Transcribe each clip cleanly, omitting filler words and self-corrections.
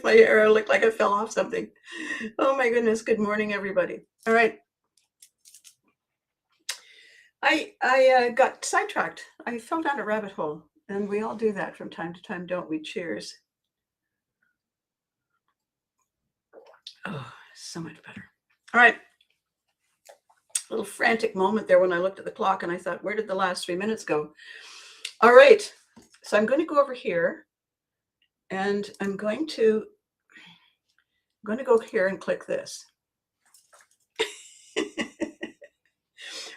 my hair looked like I fell off something. Oh my goodness. Good morning, everybody. All right. I got sidetracked. I fell down a rabbit hole, and we all do that from time to time, don't we? Cheers. Oh, so much better. All right. A little frantic moment there when I looked at the clock and I thought, where did the last 3 minutes go? All right. So I'm going to go over here, and I'm going to go here and click this.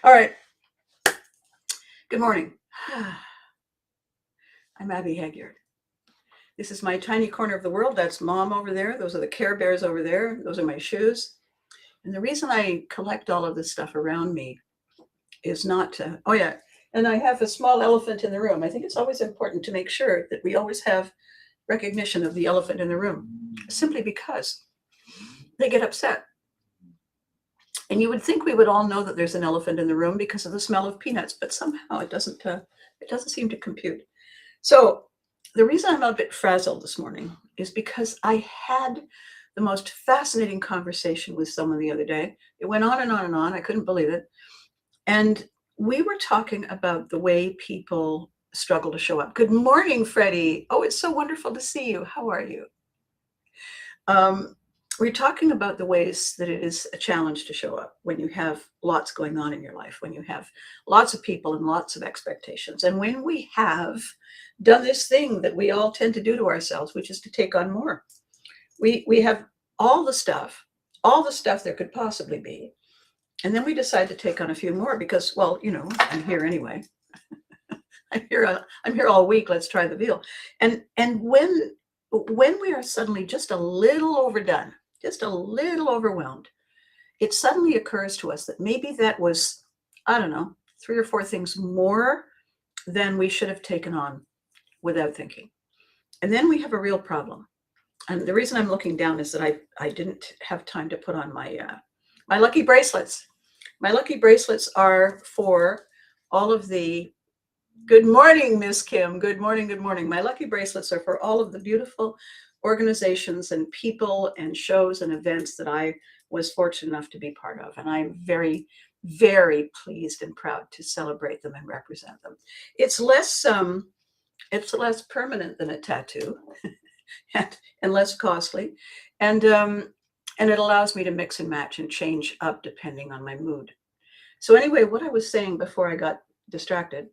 All right. Good morning. I'm Abby Hagyard. This is my tiny corner of the world. That's Mom over there. Those are the Care Bears over there. Those are my shoes. And the reason I collect all of this stuff around me is not to, oh yeah, and I have a small elephant in the room. I think it's always important to make sure that we always have recognition of the elephant in the room, simply because they get upset. And you would think we would all know that there's an elephant in the room because of the smell of peanuts, but somehow it doesn't seem to compute. So the reason I'm a bit frazzled this morning is because I had the most fascinating conversation with someone the other day. It went on and on and on. I couldn't believe it. And we were talking about the way people struggle to show up. Good morning, Freddie. Oh, it's so wonderful to see you. How are you? We're talking about the ways that it is a challenge to show up when you have lots going on in your life, when you have lots of people and lots of expectations. And when we have done this thing that we all tend to do to ourselves, which is to take on more. We have all the stuff there could possibly be. And then we decide to take on a few more because, well, you know, I'm here anyway. I'm here all week. Let's try the veal. And when we are suddenly just a little overdone, just a little overwhelmed, it suddenly occurs to us that maybe that was, I don't know, 3 or 4 things more than we should have taken on without thinking. And then we have a real problem. And the reason I'm looking down is that I didn't have time to put on my lucky bracelets. My lucky bracelets are for all of the, good morning, Miss Kim. Good morning, good morning. My lucky bracelets are for all of the beautiful organizations and people and shows and events that I was fortunate enough to be part of. And I'm very, very pleased and proud to celebrate them and represent them. It's less permanent than a tattoo and less costly. And it allows me to mix and match and change up depending on my mood. So anyway, what I was saying before I got distracted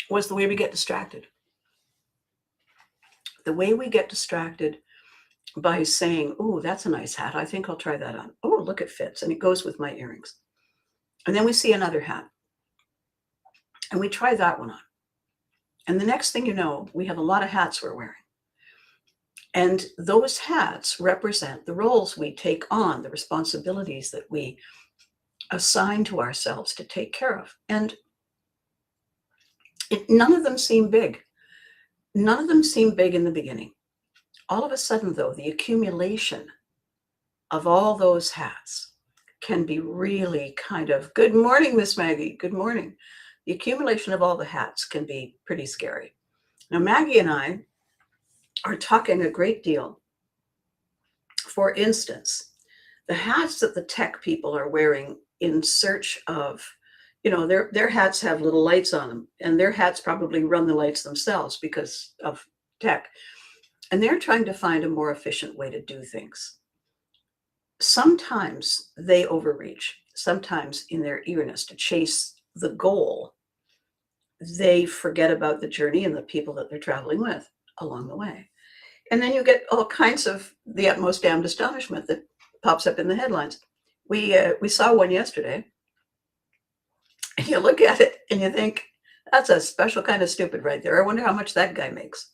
was the way we get distracted. The way we get distracted by saying, oh, that's a nice hat. I think I'll try that on. Oh, look, it fits. And it goes with my earrings. And then we see another hat. And we try that one on. And the next thing you know, we have a lot of hats we're wearing. And those hats represent the roles we take on, the responsibilities that we assign to ourselves to take care of. And none of them seem big. None of them seem big in the beginning. All of a sudden, though, the accumulation of all those hats can be really kind of, good morning, Miss Maggie, good morning. The accumulation of all the hats can be pretty scary. Now, Maggie and I are talking a great deal. For instance, the hats that the tech people are wearing in search of, you know, their hats have little lights on them, and their hats probably run the lights themselves because of tech. And they're trying to find a more efficient way to do things. Sometimes they overreach. Sometimes in their eagerness to chase the goal, they forget about the journey and the people that they're traveling with along the way. And then you get all kinds of the utmost damned astonishment that pops up in the headlines. We saw one yesterday, and you look at it and you think, that's a special kind of stupid right there. I wonder how much that guy makes.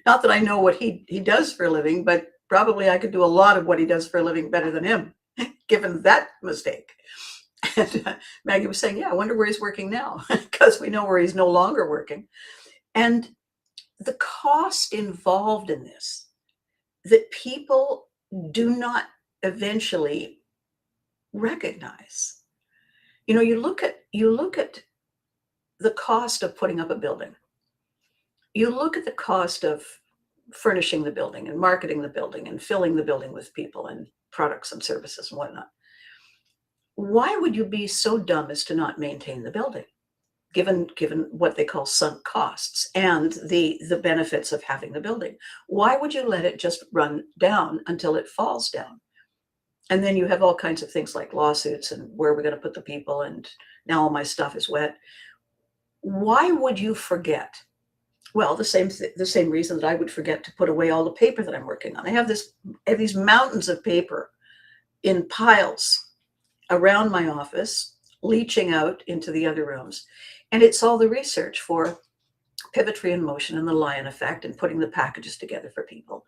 Not that I know what he does for a living, but probably I could do a lot of what he does for a living better than him, given that mistake. And Maggie was saying, yeah, I wonder where he's working now, because we know where he's no longer working. And the cost involved in this, that people do not eventually recognize. You know, you look at the cost of putting up a building. You look at the cost of furnishing the building and marketing the building and filling the building with people and products and services and whatnot. Why would you be so dumb as to not maintain the building, given what they call sunk costs and the benefits of having the building? Why would you let it just run down until it falls down? And then you have all kinds of things like lawsuits and where are we going to put the people, and now all my stuff is wet. Why would you forget? Well, the same reason that I would forget to put away all the paper that I'm working on. I have these mountains of paper in piles around my office, leaching out into the other rooms. And it's all the research for Pivotry in motion and the lion effect and putting the packages together for people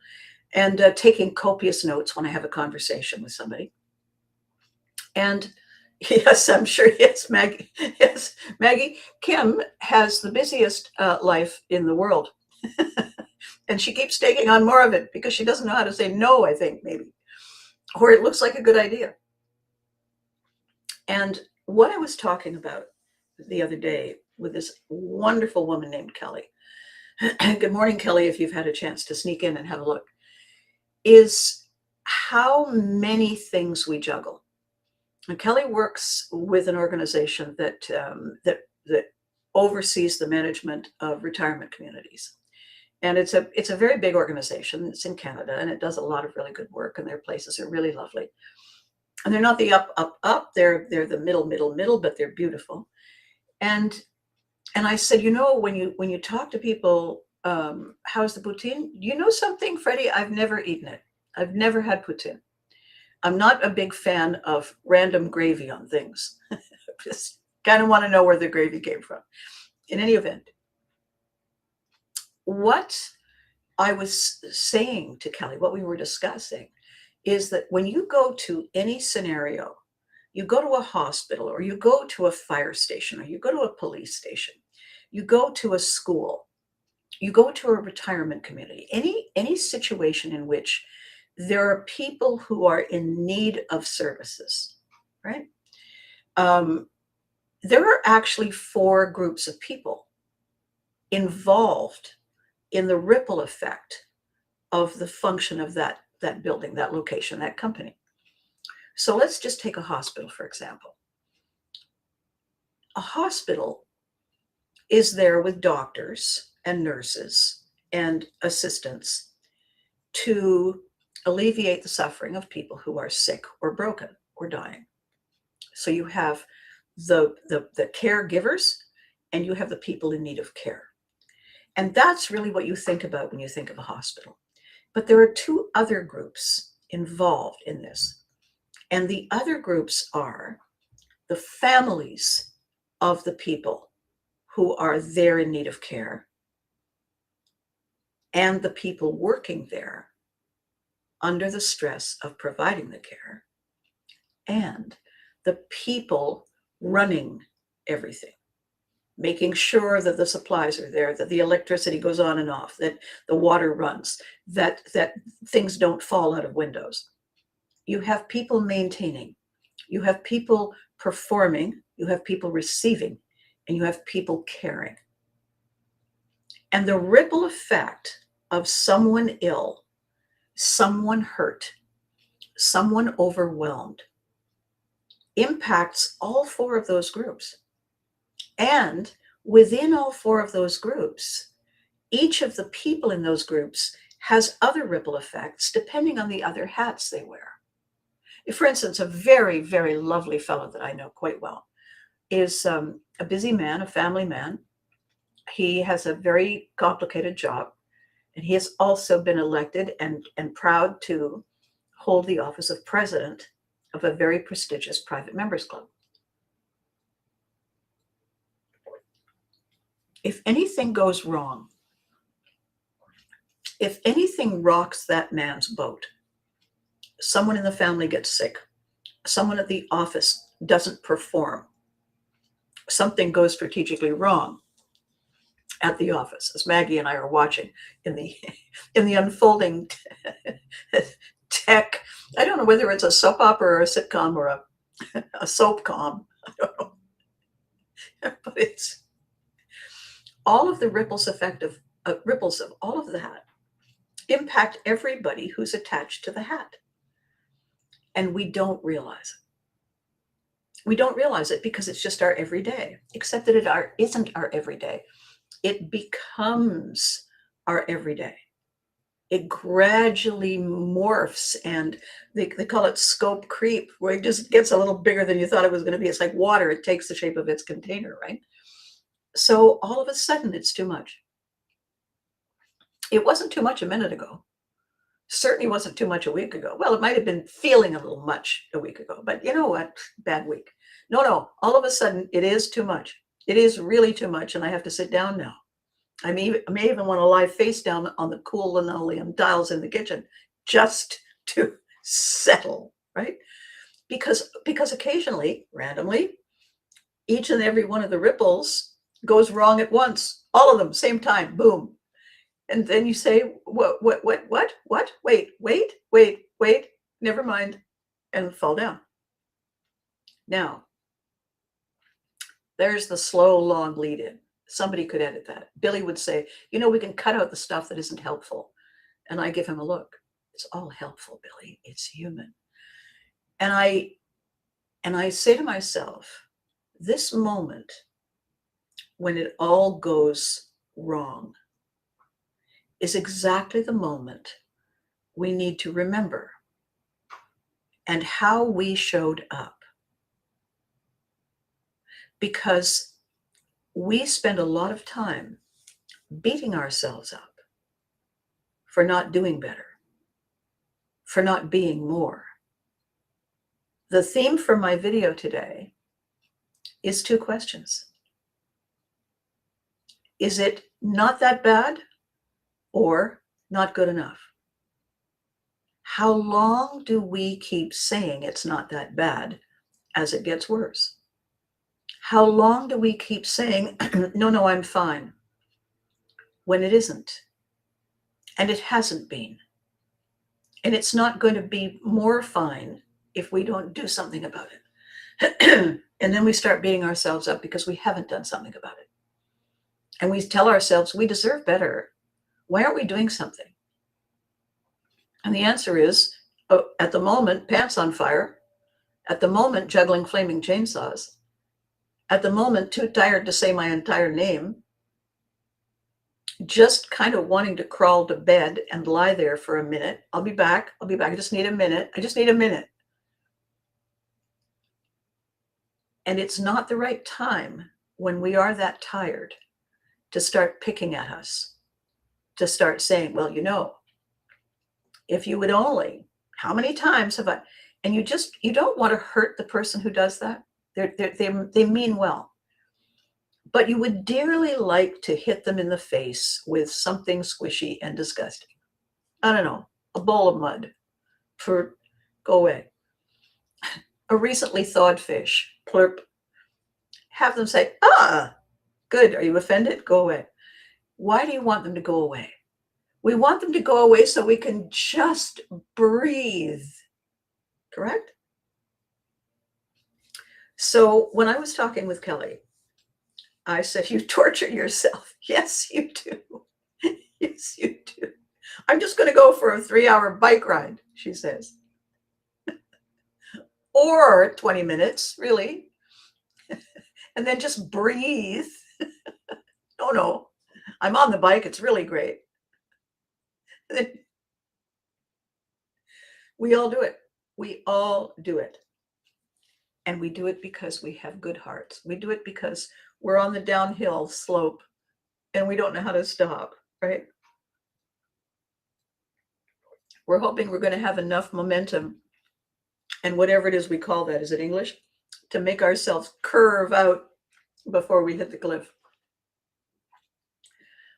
and taking copious notes when I have a conversation with somebody. And yes, I'm sure, yes, Maggie. Yes, Maggie, Kim has the busiest life in the world. And she keeps taking on more of it because she doesn't know how to say no, I think, maybe. Or it looks like a good idea. And what I was talking about the other day with this wonderful woman named Kelly, good morning, Kelly, if you've had a chance to sneak in and have a look, is how many things we juggle. And Kelly works with an organization that oversees the management of retirement communities. And it's a very big organization. It's in Canada, and it does a lot of really good work, and their places are really lovely. And they're not the up. They're the middle, but they're beautiful. And I said, when you talk to people, how's the poutine? You know something, Freddie? I've never eaten it. I've never had poutine. I'm not a big fan of random gravy on things. Just kind of want to know where the gravy came from. In any event, what I was saying to Kelly, what we were discussing, is that when you go to any scenario, you go to a hospital or you go to a fire station or you go to a police station, you go to a school, you go to a retirement community, any situation in which there are people who are in need of services, right? There are actually 4 groups of people involved in the ripple effect of the function of that building, that location, that company. So let's just take a hospital, for example. A hospital is there with doctors and nurses and assistants to alleviate the suffering of people who are sick or broken or dying. So you have the caregivers and you have the people in need of care. And that's really what you think about when you think of a hospital. But there are 2 other groups involved in this. And the other groups are the families of the people who are there in need of care and the people working there under the stress of providing the care and the people running everything, making sure that the supplies are there, that the electricity goes on and off, that the water runs, that things don't fall out of windows. You have people maintaining, you have people performing, you have people receiving, and you have people caring. And the ripple effect of someone ill, someone hurt, someone overwhelmed impacts all 4 of those groups. And within all 4 of those groups, each of the people in those groups has other ripple effects depending on the other hats they wear. For instance, a very, very lovely fellow that I know quite well is a busy man, a family man. He has a very complicated job, and he has also been elected and proud to hold the office of president of a very prestigious private members club. If anything goes wrong, if anything rocks that man's boat, someone in the family gets sick, someone at the office doesn't perform, something goes strategically wrong at the office, as Maggie and I are watching in the unfolding tech. I don't know whether it's a soap opera or a sitcom or a soapcom. I don't know. But all of the ripples of all of that impact everybody who's attached to the hat. And we don't realize it. We don't realize it because it's just our everyday, except that isn't our everyday. It becomes our everyday. It gradually morphs, and they call it scope creep, where it just gets a little bigger than you thought it was going to be. It's like water. It takes the shape of its container, right? So all of a sudden, it's too much. It wasn't too much a minute ago. Certainly wasn't too much a week ago. Well, it might have been feeling a little much a week ago, but you know what? Bad week. No. All of a sudden, it is too much. It is really too much, and I have to sit down now. I may even want to lie face down on the cool linoleum tiles in the kitchen just to settle, right? Because occasionally, randomly, each and every one of the ripples goes wrong at once. All of them, same time, boom. And then you say, what? Wait, never mind, and fall down. Now, there's the slow, long lead in. Somebody could edit that. Billy would say, we can cut out the stuff that isn't helpful. And I give him a look. It's all helpful, Billy. It's human. And I say to myself, this moment when it all goes wrong is exactly the moment we need to remember and how we showed up. Because we spend a lot of time beating ourselves up for not doing better, for not being more. The theme for my video today is 2 questions. Is it not that bad or not good enough? How long do we keep saying it's not that bad as it gets worse? How long do we keep saying, no, I'm fine, when it isn't? And it hasn't been. And it's not going to be more fine if we don't do something about it. And then we start beating ourselves up because we haven't done something about it. And we tell ourselves we deserve better. Why aren't we doing something? And the answer is, at the moment, pants on fire. At the moment, juggling flaming chainsaws. At the moment, too tired to say my entire name. Just kind of wanting to crawl to bed and lie there for a minute. I'll be back. I just need a minute. And it's not the right time when we are that tired to start picking at us, to start saying, well, if you would only, how many times have I, and you don't want to hurt the person who does that. They mean well. But you would dearly like to hit them in the face with something squishy and disgusting. I don't know, a bowl of mud. Go away. A recently thawed fish. Plurp. Have them say, good. Are you offended? Go away. Why do you want them to go away? We want them to go away so we can just breathe. Correct? So when I was talking with Kelly, I said, you torture yourself. Yes, you do. Yes, you do. I'm just going to go for a 3-hour bike ride, she says. Or 20 minutes, really. And then just breathe. No. I'm on the bike. It's really great. We all do it. We all do it. And we do it because we have good hearts. We do it because we're on the downhill slope and we don't know how to stop, right? We're hoping we're going to have enough momentum and whatever it is we call that, is it English? To make ourselves curve out before we hit the cliff.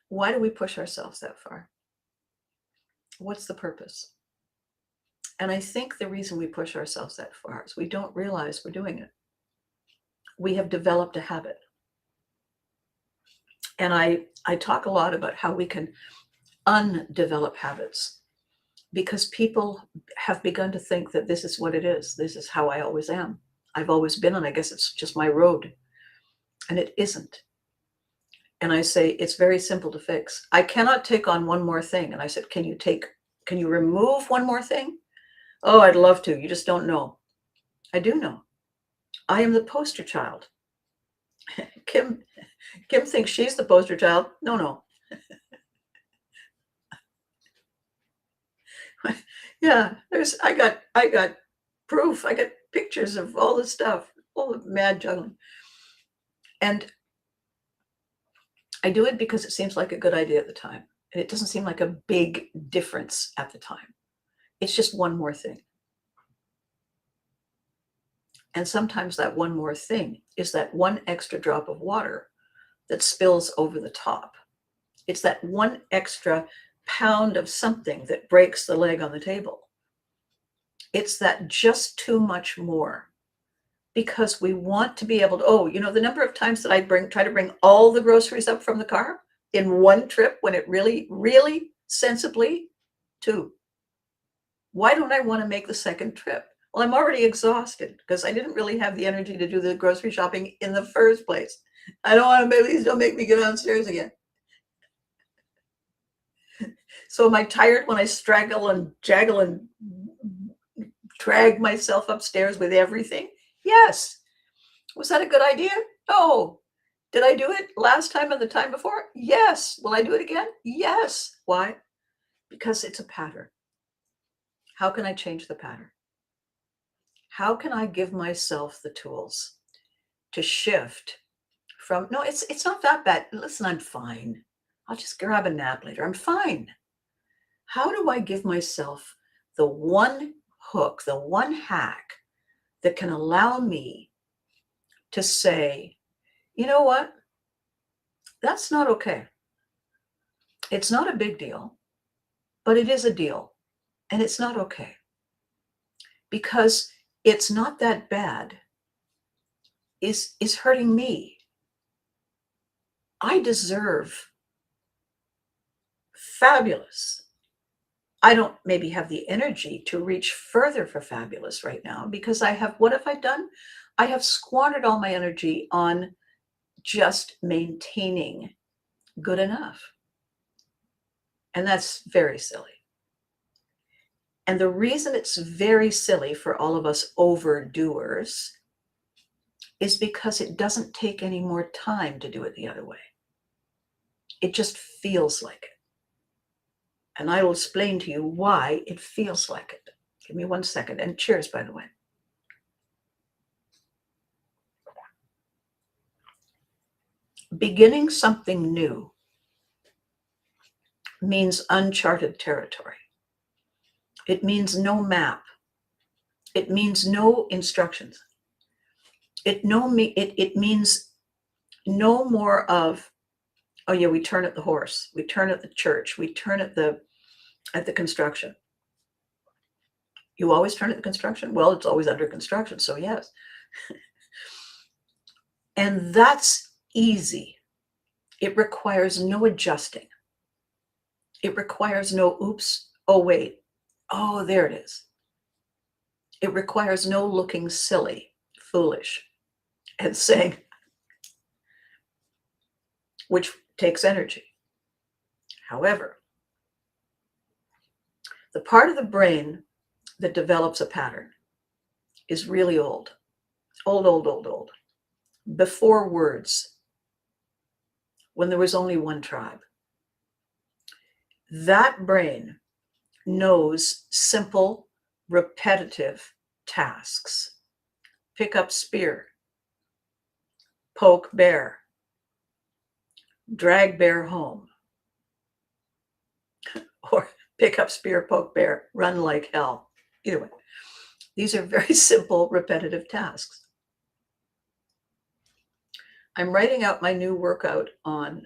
Why do we push ourselves that far? What's the purpose? And I think the reason we push ourselves that far is we don't realize we're doing it. We have developed a habit. And I talk a lot about how we can undevelop habits because people have begun to think that this is what it is. This is how I always am. I've always been, and I guess it's just my road. And it isn't. And I say, it's very simple to fix. I cannot take on one more thing. And I said, can you remove one more thing? Oh, I'd love to. You just don't know. I do know. I am the poster child. Kim thinks she's the poster child. No. Yeah, I got proof. I got pictures of all the stuff, all the mad juggling. And I do it because it seems like a good idea at the time. And it doesn't seem like a big difference at the time. It's just one more thing. And sometimes that one more thing is that one extra drop of water that spills over the top. It's that one extra pound of something that breaks the leg on the table. It's that just too much more, because we want to be able to, the number of times that I try to bring all the groceries up from the car in one trip when it really, really sensibly, 2. Why don't I want to make the second trip? Well, I'm already exhausted because I didn't really have the energy to do the grocery shopping in the first place. I don't want to, please don't make me get downstairs again. So am I tired when I straggle and jaggle and drag myself upstairs with everything? Yes. Was that a good idea? No. Did I do it last time and the time before? Yes. Will I do it again? Yes. Why? Because it's a pattern. How can I change the pattern? How can I give myself the tools to shift from, no, it's not that bad. Listen, I'm fine. I'll just grab a nap later. I'm fine. How do I give myself the one hook, the one hack that can allow me to say, you know what? That's not okay. It's not a big deal, but it is a deal. And it's not okay. Because it's not that bad is hurting me. I deserve fabulous. I don't maybe have the energy to reach further for fabulous right now, because what have I done? I have squandered all my energy on just maintaining good enough. And that's very silly. And the reason it's very silly for all of us overdoers is because it doesn't take any more time to do it the other way. It just feels like it. And I will explain to you why it feels like it. Give me 1 second. And cheers, by the way. Beginning something new means uncharted territory. It means no map. It means no instructions. It means no more of, oh yeah, we turn at the horse, we turn at the church, we turn at the construction. You always turn at the construction? Well, it's always under construction, so yes. And that's easy. It requires no adjusting. It requires no oops, oh wait, oh there it is. It requires no looking silly, foolish, and saying, which takes energy. However, the part of the brain that develops a pattern is really old. Old. Before words, when there was only one tribe. That brain knows simple, repetitive tasks. Pick up spear, poke bear, drag bear home, or pick up spear, poke bear, run like hell. Either way, these are very simple, repetitive tasks. I'm writing out my new workout on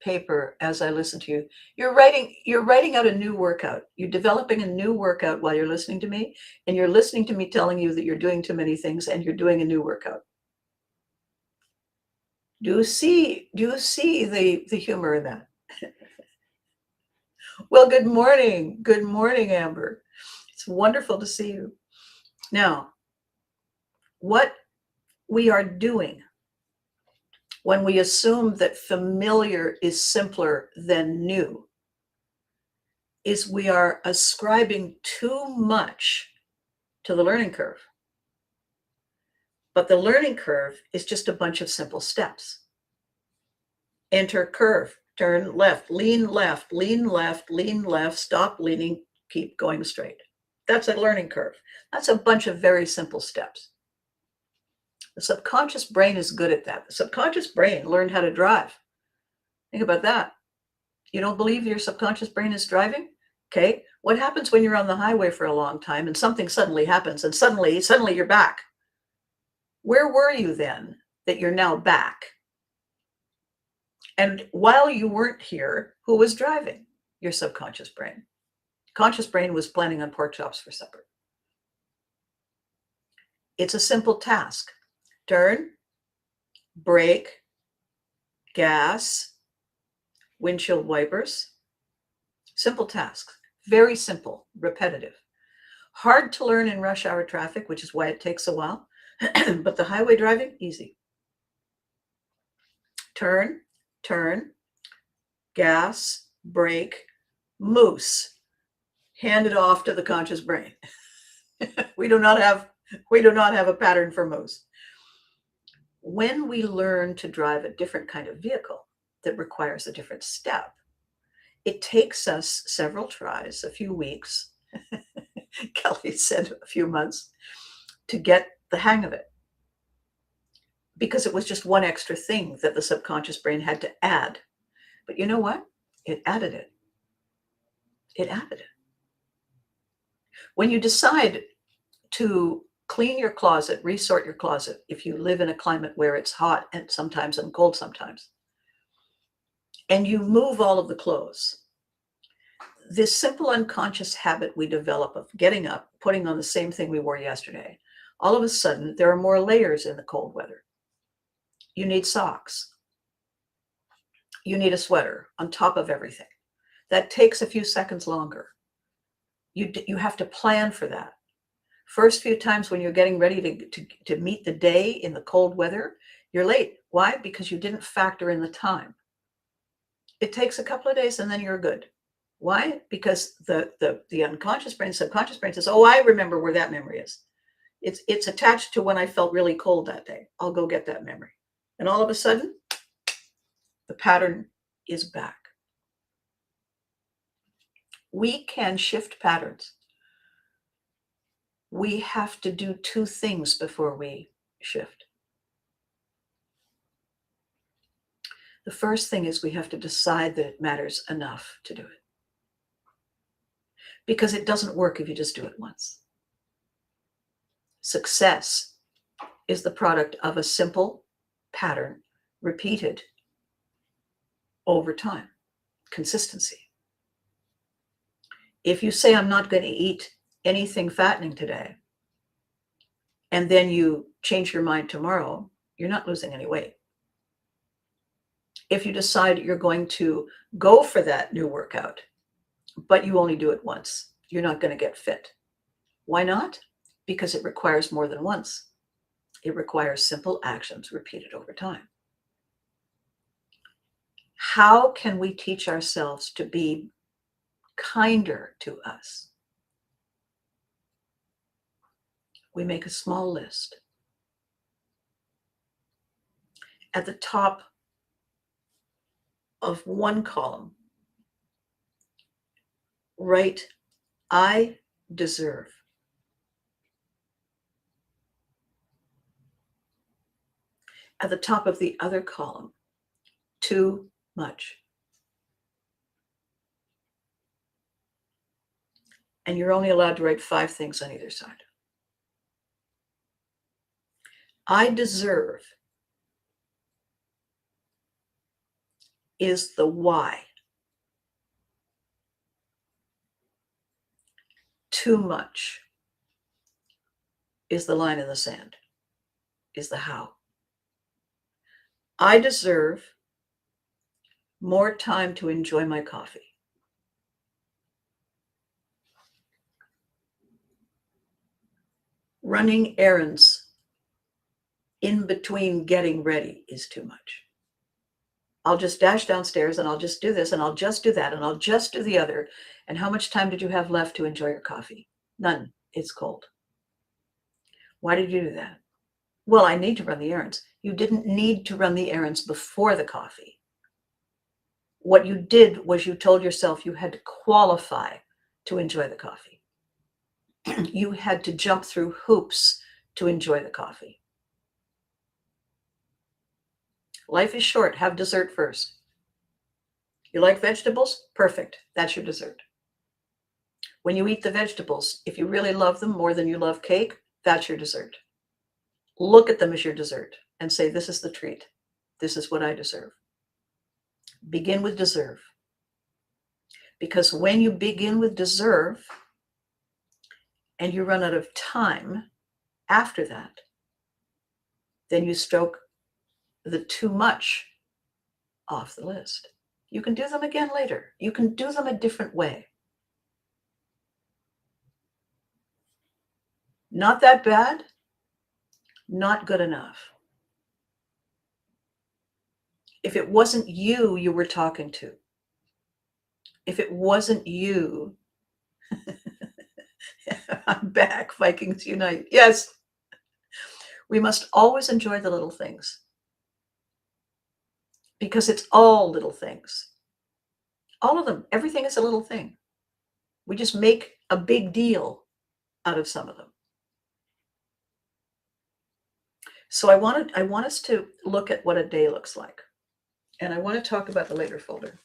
paper as I listen to you. You're writing out a new workout. You're developing a new workout while you're listening to me, and you're listening to me telling you that you're doing too many things and you're doing a new workout. Do you see the humor in that? Well, good morning. Good morning, Amber. It's wonderful to see you. Now, what we are doing when we assume that familiar is simpler than new, is we are ascribing too much to the learning curve. But the learning curve is just a bunch of simple steps. Enter curve, turn left, lean left, lean left, lean left, stop leaning, keep going straight. That's a learning curve. That's a bunch of very simple steps. The subconscious brain is good at that. The subconscious brain learned how to drive. Think about that. You don't believe your subconscious brain is driving? Okay. What happens when you're on the highway for a long time and something suddenly happens and suddenly you're back? Where were you then that you're now back? And while you weren't here, who was driving? Your subconscious brain. Conscious brain was planning on pork chops for supper. It's a simple task. Turn, brake, gas, windshield wipers. Simple tasks. Very simple, repetitive. Hard to learn in rush hour traffic, which is why it takes a while. But the highway driving, easy. Turn, gas, brake, moose. Hand it off to the conscious brain. We do not have a pattern for moose. When we learn to drive a different kind of vehicle that requires a different step, it takes us several tries, a few weeks, Kelly said a few months, to get the hang of it. Because it was just one extra thing that the subconscious brain had to add. But you know what? It added it. It added it. When you decide to clean your closet, resort your closet, if you live in a climate where it's hot and sometimes and cold sometimes, and you move all of the clothes, this simple unconscious habit we develop of getting up, putting on the same thing we wore yesterday, all of a sudden there are more layers in the cold weather. You need socks. You need a sweater on top of everything. That takes a few seconds longer. You have to plan for that. First few times when you're getting ready to meet the day in the cold weather, you're late. Why? Because you didn't factor in the time. It takes a couple of days and then you're good. Why? Because the unconscious brain, subconscious brain says, oh, I remember where that memory is. It's attached to when I felt really cold that day. I'll go get that memory. And all of a sudden, the pattern is back. We can shift patterns. We have to do two things before we shift. The first thing is we have to decide that it matters enough to do it. Because it doesn't work if you just do it once. Success is the product of a simple pattern repeated over time. Consistency. If you say, I'm not going to eat anything fattening today, and then you change your mind tomorrow, you're not losing any weight. If you decide you're going to go for that new workout, but you only do it once, you're not going to get fit. Why not? Because it requires more than once. It requires simple actions repeated over time. How can we teach ourselves to be kinder to us? We make a small list. At the top of one column, write, I deserve. At the top of the other column, too much. And you're only allowed to write 5 things on either side. I deserve is the why. Too much is the line in the sand, is the how. I deserve more time to enjoy my coffee. Running errands in between getting ready is too much. I'll just dash downstairs and I'll just do this and I'll just do that and I'll just do the other. And how much time did you have left to enjoy your coffee? None. It's cold. Why did you do that? Well, I need to run the errands. You didn't need to run the errands before the coffee. What you did was you told yourself you had to qualify to enjoy the coffee. You had to jump through hoops to enjoy the coffee. Life is short. Have dessert first. You like vegetables? Perfect. That's your dessert. When you eat the vegetables, if you really love them more than you love cake, that's your dessert. Look at them as your dessert and say, this is the treat. This is what I deserve. Begin with deserve. Because when you begin with deserve and you run out of time after that, then you stroke the too much off the list. You can do them again later. You can do them a different way. Not that bad, not good enough. If it wasn't you were talking to, if it wasn't you, I'm back, Vikings unite. Yes, we must always enjoy the little things because it's all little things. All of them, everything is a little thing. We just make a big deal out of some of them. So I want us to look at what a day looks like. And I want to talk about the later folder.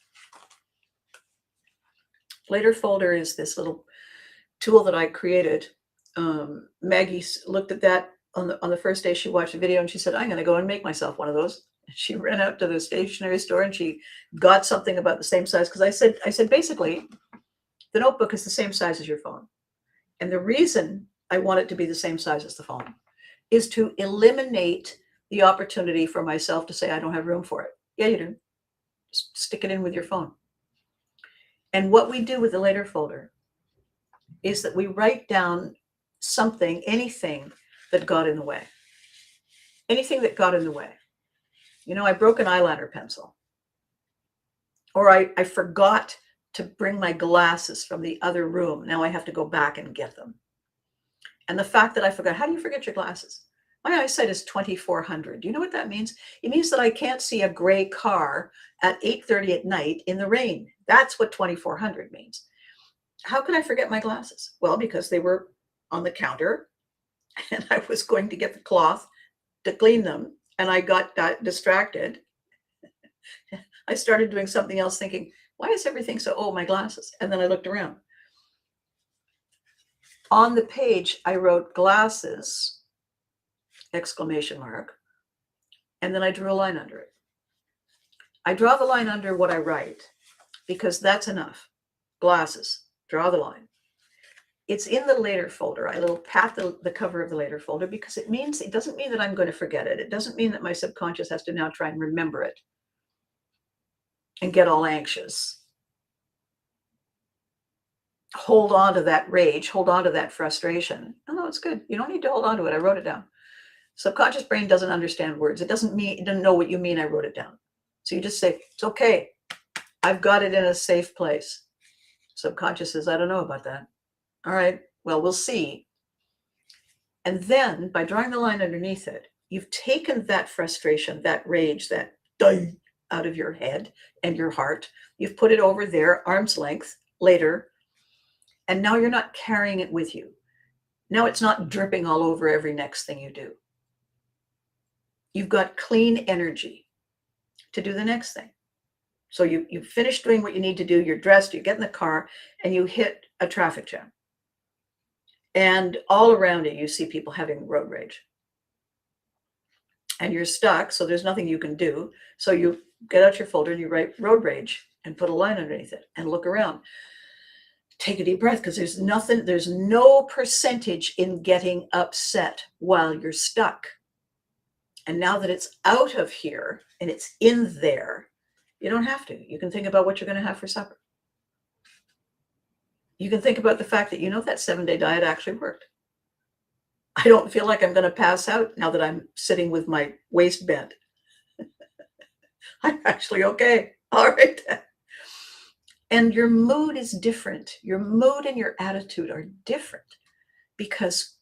Later folder is this little tool that I created. Maggie looked at that on the first day she watched the video and she said, I'm going to go and make myself one of those. She ran out to the stationery store and she got something about the same size. Because I said, basically, the notebook is the same size as your phone. And the reason I want it to be the same size as the phone is to eliminate the opportunity for myself to say, I don't have room for it. Yeah, you do. Just stick it in with your phone. And what we do with the later folder is that we write down something, anything that got in the way. Anything that got in the way. You know, I broke an eyeliner pencil. Or I forgot to bring my glasses from the other room. Now I have to go back and get them. And the fact that I forgot, how do you forget your glasses? My eyesight is 2400. Do you know what that means? It means that I can't see a gray car at 8:30 at night in the rain. That's what 2400 means. How can I forget my glasses? Well, because they were on the counter and I was going to get the cloth to clean them and I got distracted. I started doing something else thinking, why is everything so, oh, my glasses? And then I looked around. On the page, I wrote glasses, exclamation mark, and then I drew a line under it. I draw the line under what I write because that's enough. Glasses, draw the line. It's in the later folder. I will pat the cover of the later folder because it doesn't mean that I'm going to forget it. It doesn't mean that my subconscious has to now try and remember it and get all anxious. Hold on to that rage, hold on to that frustration. No, it's good. You don't need to hold on to it. I wrote it down. Subconscious brain doesn't understand words. It doesn't know what you mean. I wrote it down. So you just say, it's okay. I've got it in a safe place. Subconscious says, I don't know about that. All right, well, we'll see. And then by drawing the line underneath it, you've taken that frustration, that rage, that out of your head and your heart. You've put it over there, arm's length, later. And now you're not carrying it with you. Now it's not dripping all over every next thing you do. You've got clean energy to do the next thing. So you finish doing what you need to do, you're dressed, you get in the car, and you hit a traffic jam. And all around you, you see people having road rage. And you're stuck, so there's nothing you can do. So you get out your folder and you write road rage and put a line underneath it and look around. Take a deep breath because there's no percentage in getting upset while you're stuck. And now that it's out of here and it's in there, you don't have to. You can think about what you're going to have for supper. You can think about the fact that that 7-day diet actually worked. I don't feel like I'm going to pass out now that I'm sitting with my waist bent. I'm actually okay. All right. And your mood is different. Your mood and your attitude are different because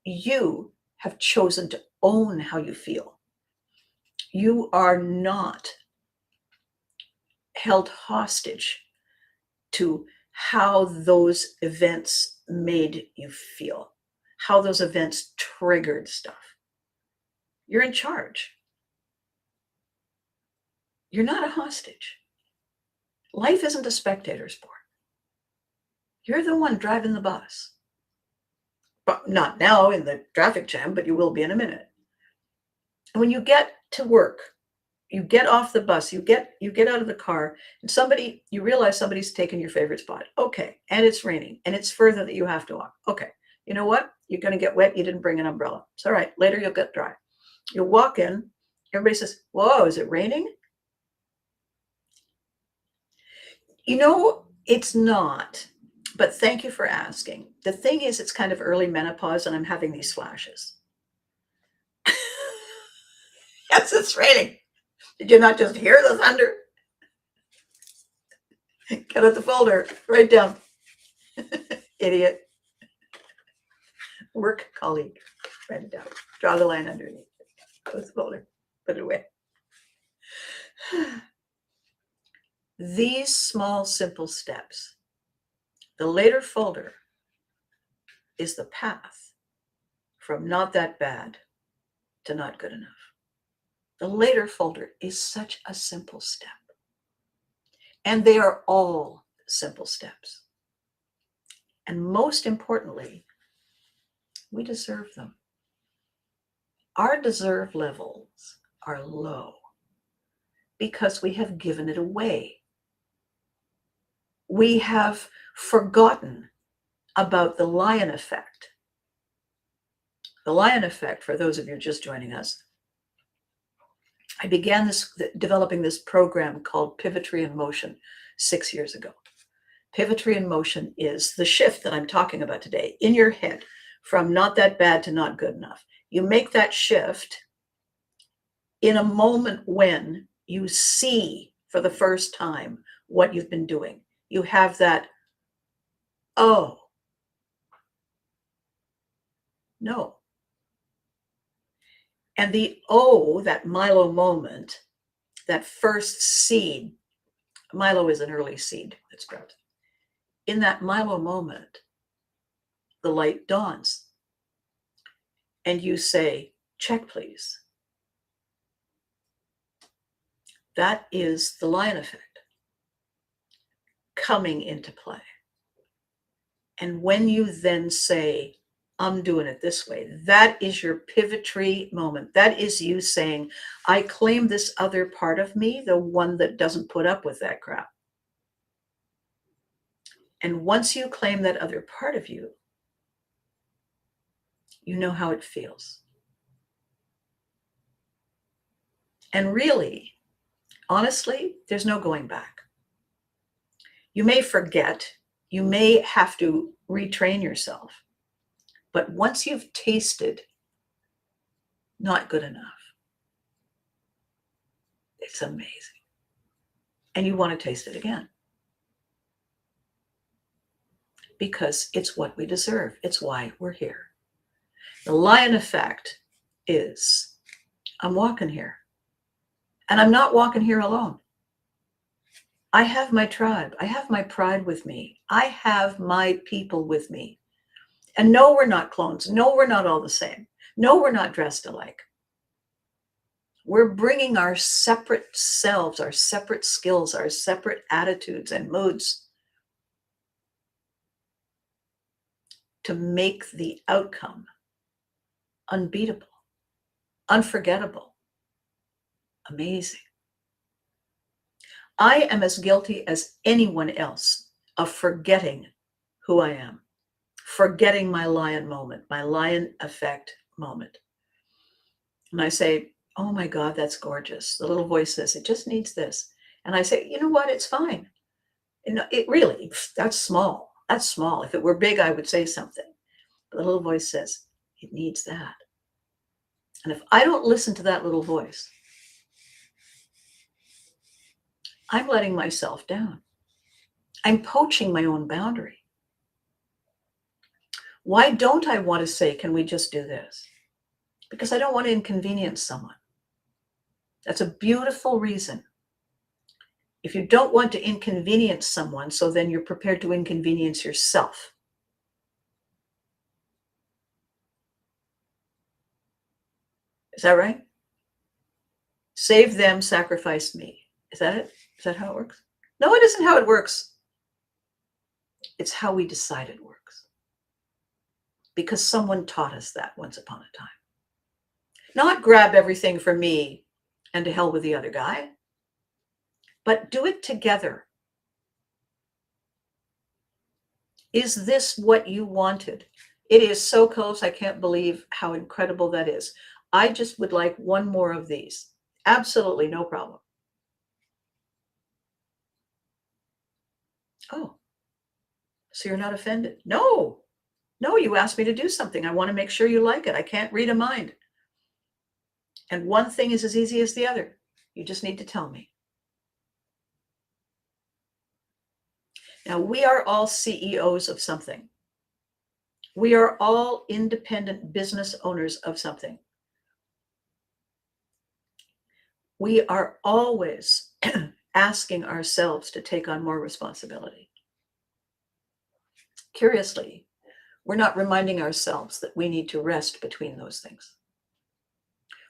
you have chosen to own how you feel. You are not held hostage to how those events made you feel, how those events triggered stuff. You're in charge. You're not a hostage. Life isn't a spectator sport. You're the one driving the bus. But not now in the traffic jam, but you will be in a minute. And when you get to work, you get off the bus, you get out of the car, and you realize somebody's taken your favorite spot. Okay. And it's raining and it's further that you have to walk. Okay. You know what? You're going to get wet. You didn't bring an umbrella. It's all right. Later you'll get dry. You'll walk in. Everybody says, whoa, is it raining? You know, it's not, but thank you for asking. The thing is, it's kind of early menopause and I'm having these flashes. Yes, it's raining. Did you not just hear the thunder? Get out the folder, write down. Idiot. Work colleague, write it down. Draw the line underneath. Close the folder, put it away. These small, simple steps. The later folder is the path from not that bad to not good enough. The later folder is such a simple step. And they are all simple steps. And most importantly, we deserve them. Our deserve levels are low because we have given it away. We have forgotten about the lion effect. The lion effect, for those of you just joining us, I began developing this program called Pivotry in Motion 6 years ago. Pivotry in Motion is the shift that I'm talking about today in your head from not that bad to not good enough. You make that shift in a moment when you see for the first time what you've been doing. You have that, oh, no. And the oh, that Milo moment, that first seed, Milo is an early seed that sprouts. In that Milo moment, the light dawns. And you say, check, please. That is the lion effect coming into play. And when you then say, I'm doing it this way, that is your pivotry moment. That is you saying, I claim this other part of me, the one that doesn't put up with that crap. And once you claim that other part of you, you know how it feels. And really, honestly, there's no going back. You may forget, you may have to retrain yourself, but once you've tasted not good enough, it's amazing. And you want to taste it again. Because it's what we deserve. It's why we're here. The lion effect is, I'm walking here. And I'm not walking here alone. I have my tribe. I have my pride with me. I have my people with me. And no, we're not clones. No, we're not all the same. No, we're not dressed alike. We're bringing our separate selves, our separate skills, our separate attitudes and moods to make the outcome unbeatable, unforgettable, amazing. I am as guilty as anyone else of forgetting who I am, forgetting my lion moment, my lion effect moment. And I say, oh my God, that's gorgeous. The little voice says, it just needs this. And I say, you know what? It's fine. And it really, that's small. That's small. If it were big, I would say something. But the little voice says, it needs that. And if I don't listen to that little voice, I'm letting myself down. I'm poaching my own boundary. Why don't I want to say, can we just do this? Because I don't want to inconvenience someone. That's a beautiful reason. If you don't want to inconvenience someone, so then you're prepared to inconvenience yourself. Is that right? Save them, sacrifice me. Is that it? Is that how it works? No, it isn't how it works. It's how we decide it works. Because someone taught us that once upon a time. Not grab everything for me and to hell with the other guy, but do it together. Is this what you wanted? It is so close. I can't believe how incredible that is. I just would like one more of these. Absolutely no problem. Oh, so you're not offended? No, you asked me to do something. I want to make sure you like it. I can't read a mind. And one thing is as easy as the other. You just need to tell me. Now, we are all CEOs of something. We are all independent business owners of something. We are always asking ourselves to take on more responsibility. Curiously, we're not reminding ourselves that we need to rest between those things.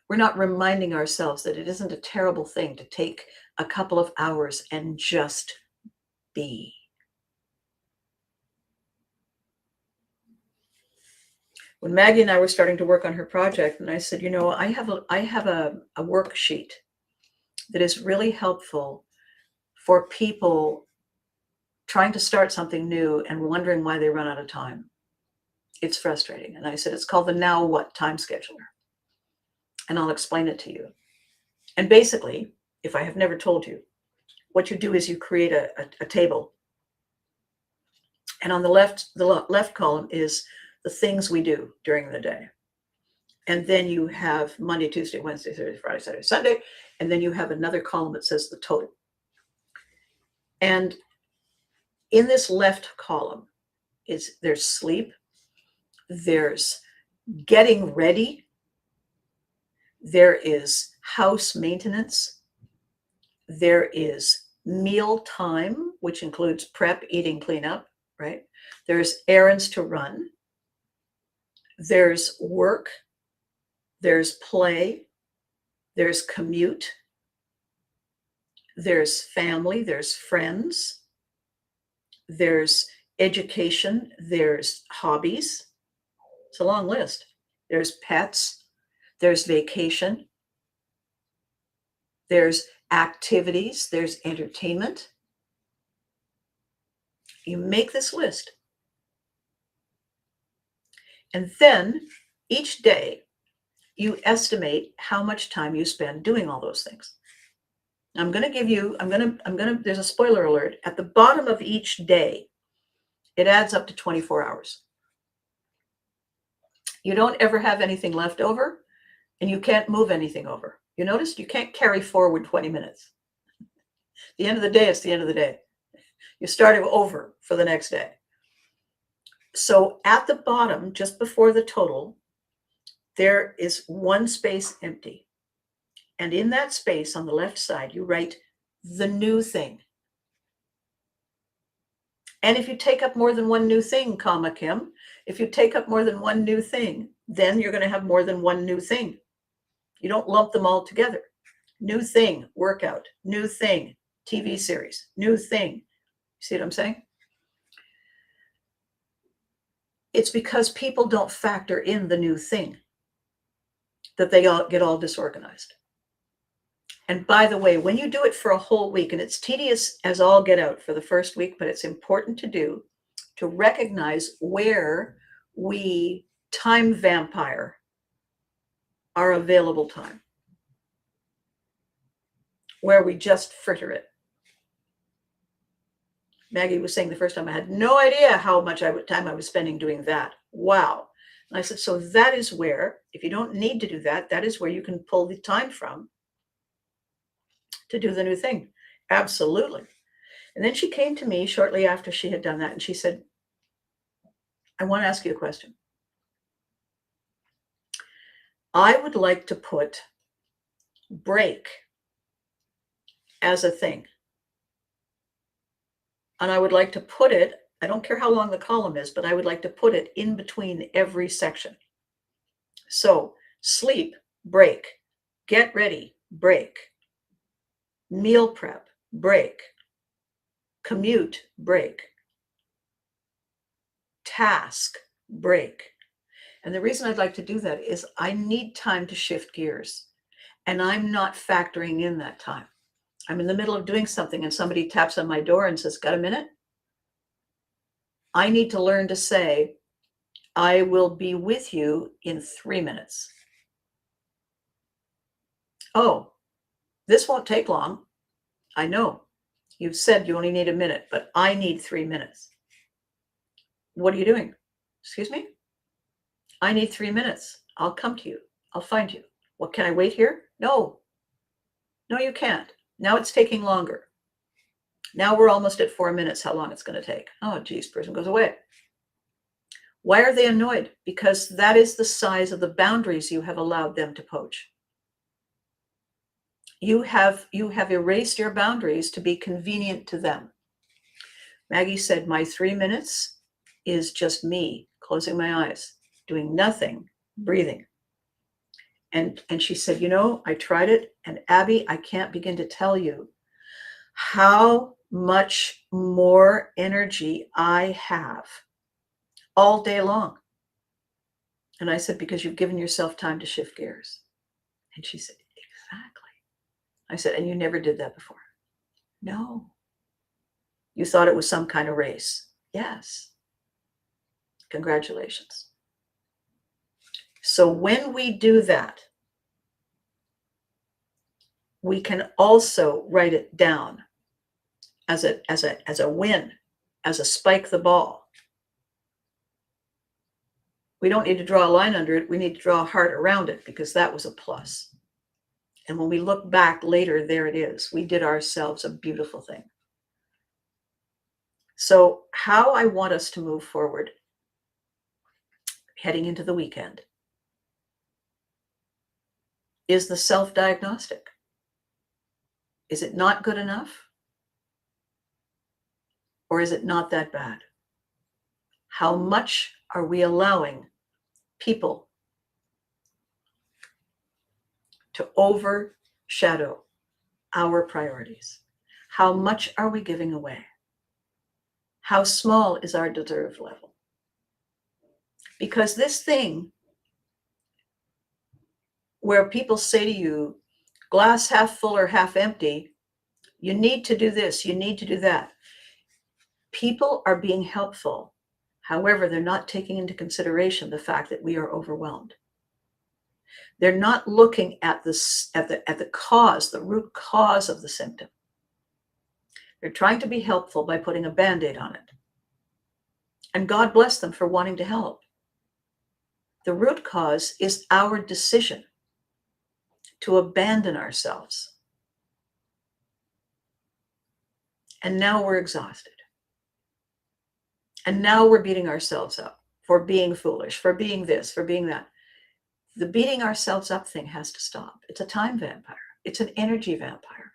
We're not reminding ourselves that it isn't a terrible thing to take a couple of hours and just be. When Maggie and I were starting to work on her project, and I said, I have a worksheet that is really helpful for people trying to start something new and wondering why they run out of time. It's frustrating. And I said, it's called the Now What Time Scheduler. And I'll explain it to you. And basically, if I have never told you, what you do is you create a table. And on the left column is the things we do during the day. And then you have Monday, Tuesday, Wednesday, Thursday, Friday, Saturday, Sunday. And then you have another column that says the total. And in this left column there's sleep, there's getting ready, there is house maintenance, there is meal time, which includes prep, eating, cleanup, right? There's errands to run, there's work, there's play, there's commute, there's family, there's friends, there's education, there's hobbies. It's a long list. There's pets, there's vacation, there's activities, there's entertainment. You make this list. And then each day you estimate how much time you spend doing all those things. I'm going to give you, there's a spoiler alert. At the bottom of each day, it adds up to 24 hours. You don't ever have anything left over, and you can't move anything over. You noticed you can't carry forward 20 minutes. At the end of the day, it's the end of the day. You start it over for the next day. So at the bottom, just before the total, there is one space empty. And in that space on the left side, you write the new thing. And if you take up more than one new thing, Kim, if you take up more than one new thing, then you're going to have more than one new thing. You don't lump them all together. New thing, workout, new thing, TV series, new thing. See what I'm saying? It's because people don't factor in the new thing that they all get all disorganized. And by the way, when you do it for a whole week, and it's tedious as all get out for the first week, but it's important to do, to recognize where we time vampire our available time, where we just fritter it. Maggie was saying the first time, I had no idea how much time I was spending doing that. Wow. And I said, so that is where, if you don't need to do that, that is where you can pull the time from to do the new thing. Absolutely. And then she came to me shortly after she had done that, and she said, I want to ask you a question. I would like to put break as a thing. And I would like to put it, I don't care how long the column is, but I would like to put it in between every section. So sleep, break, get ready, break, meal prep, break, commute, break, task, break. And the reason I'd like to do that is I need time to shift gears, and I'm not factoring in that time. I'm in the middle of doing something and somebody taps on my door and says, got a minute? I need to learn to say, I will be with you in 3 minutes. Oh, this won't take long. I know. You've said you only need a minute, but I need 3 minutes. What are you doing? Excuse me? I need 3 minutes. I'll come to you. I'll find you. What, can I wait here? No. No, you can't. Now it's taking longer. Now we're almost at 4 minutes, how long it's going to take. Oh, geez, person goes away. Why are they annoyed? Because that is the size of the boundaries you have allowed them to poach. You have erased your boundaries to be convenient to them. Maggie said, my 3 minutes is just me closing my eyes, doing nothing, breathing. And she said, you know, I tried it. And Abby, I can't begin to tell you how much more energy I have all day long. And I said, because you've given yourself time to shift gears. And she said, exactly. I said, and you never did that before? No. You thought it was some kind of race? Yes. Congratulations. So when we do that, we can also write it down as a win, as a spike the ball. We don't need to draw a line under it. We need to draw a heart around it, because that was a plus. And when we look back later, there it is. We did ourselves a beautiful thing. So how I want us to move forward heading into the weekend is the self-diagnostic. Is it not good enough? Or is it not that bad? How much are we allowing people to overshadow our priorities? How much are we giving away? How small is our deserve level? Because this thing where people say to you, glass half full or half empty, you need to do this, you need to do that. People are being helpful. However, they're not taking into consideration the fact that we are overwhelmed. They're not looking at the cause, the root cause of the symptom. They're trying to be helpful by putting a Band-Aid on it. And God bless them for wanting to help. The root cause is our decision to abandon ourselves. And now we're exhausted. And now we're beating ourselves up for being foolish, for being this, for being that. The beating ourselves up thing has to stop. It's a time vampire. It's an energy vampire.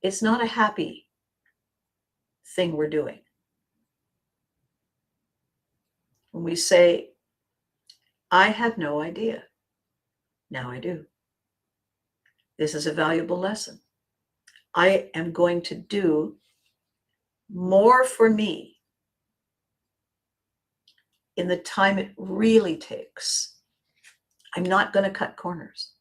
It's not a happy thing we're doing. When we say, I had no idea. Now I do. This is a valuable lesson. I am going to do more for me in the time it really takes. I'm not going to cut corners.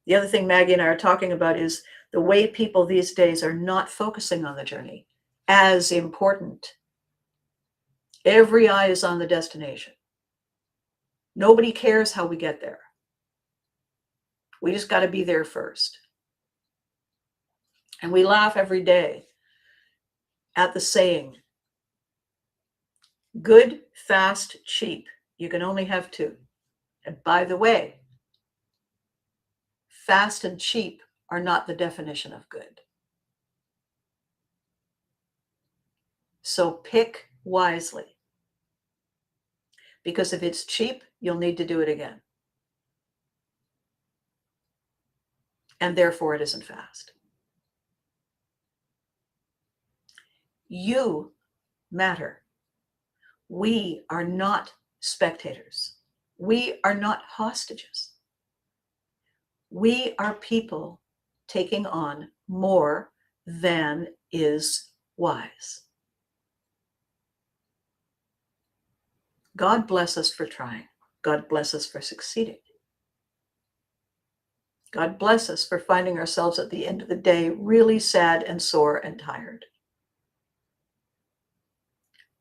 The other thing Maggie and I are talking about is the way people these days are not focusing on the journey as important. Every eye is on the destination. Nobody cares how we get there. We just got to be there first. And we laugh every day at the saying, good, fast, cheap. You can only have two. And by the way, fast and cheap are not the definition of good. So pick wisely, because if it's cheap, you'll need to do it again. And therefore it isn't fast. You matter. We are not spectators. We are not hostages. We are people taking on more than is wise. God bless us for trying. God bless us for succeeding. God bless us for finding ourselves at the end of the day really sad and sore and tired.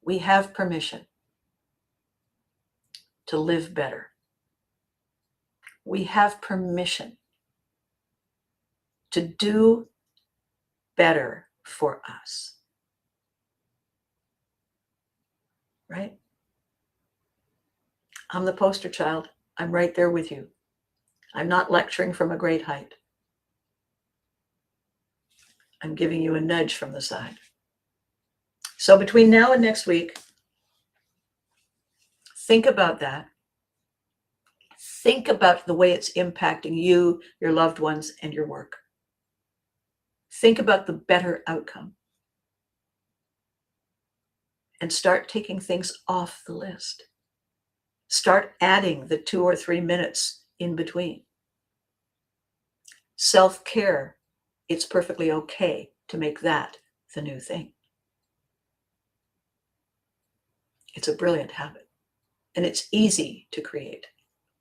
We have permission to live better. We have permission to do better for us. Right? I'm the poster child. I'm right there with you. I'm not lecturing from a great height. I'm giving you a nudge from the side. So between now and next week, think about that. Think about the way it's impacting you, your loved ones, and your work. Think about the better outcome. And start taking things off the list. Start adding the 2 or 3 minutes in between. Self-care, it's perfectly okay to make that the new thing. It's a brilliant habit, and it's easy to create.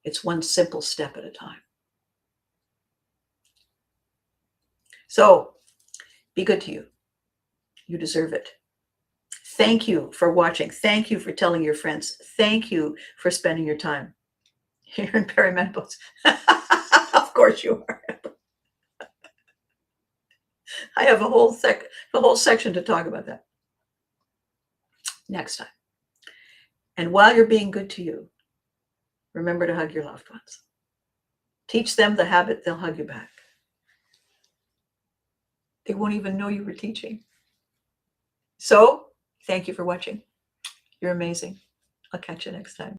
It's one simple step at a time. So be good to you. You deserve it. Thank you for watching. Thank you for telling your friends. Thank you for spending your time here in perimenopause. Of course you are. I have a whole section to talk about that next time. And while you're being good to you, remember to hug your loved ones. Teach them the habit, they'll hug you back. They won't even know you were teaching. So, thank you for watching. You're amazing. I'll catch you next time.